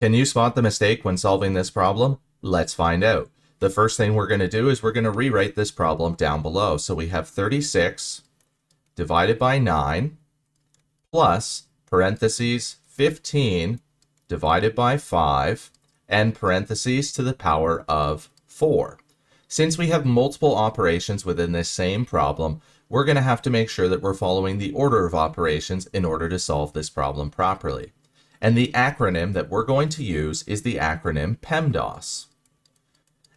Can you spot the mistake when solving this problem? Let's find out. The first thing we're going to do is we're going to rewrite this problem down below. So we have 36 divided by 9 plus parentheses 15 divided by 5 and parentheses to the power of 4. Since we have multiple operations within this same problem, we're going to have to make sure that we're following the order of operations in order to solve this problem properly. And the acronym that we're going to use is the acronym PEMDAS.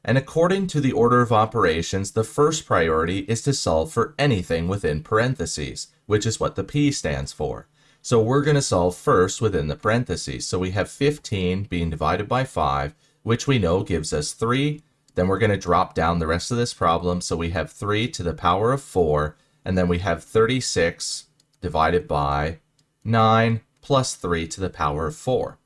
And according to the order of operations, the first priority is to solve for anything within parentheses, which is what the P stands for. So we're going to solve first within the parentheses. So we have 15 being divided by 5, which we know gives us 3. Then we're going to drop down the rest of this problem. So we have 3 to the power of 4, and then we have 36 divided by 9 plus 3 to the power of 4.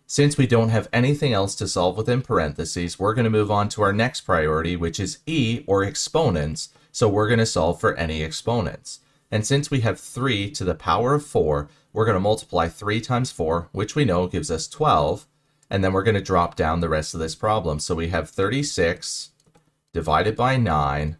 Since we don't have anything else to solve within parentheses, we're going to move on to our next priority, which is E, or exponents. So we're going to solve for any exponents. And since we have 3 to the power of 4, we're going to multiply 3 times 4, which we know gives us 12. And then we're going to drop down the rest of this problem. So we have 36 divided by 9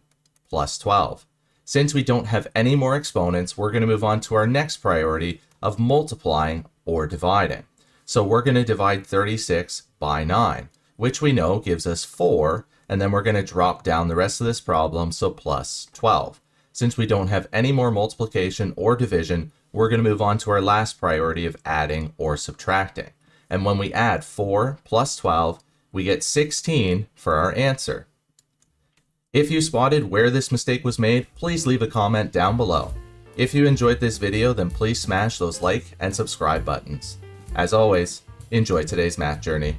plus 12. Since we don't have any more exponents, we're going to move on to our next priority of multiplying or dividing. So we're going to divide 36 by 9, which we know gives us 4, and then we're going to drop down the rest of this problem, so plus 12. Since we don't have any more multiplication or division, we're going to move on to our last priority of adding or subtracting. And when we add 4 plus 12, we get 16 for our answer. If you spotted where this mistake was made, please leave a comment down below. If you enjoyed this video, then please smash those like and subscribe buttons. As always, enjoy today's math journey.